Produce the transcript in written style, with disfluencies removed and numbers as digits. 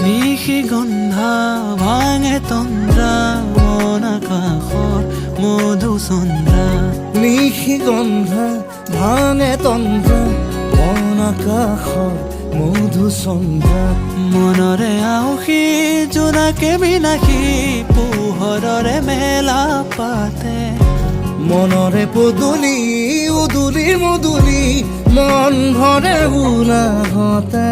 নিশি গন্ধা ভাঙে তন্দ্ৰা মন আকাশৰ মধুচন্দ্ৰা নিশি গন্ধা ভাঙে তন্দ্ৰা মন আকাশৰ মধুচন্দ্ৰা মনৰে আউসী জোনাকে বিনাশী পোহৰৰে মেলা পাতে মনৰে পদূলি উদুলি মুদুলি মন ভৰে উলাহতে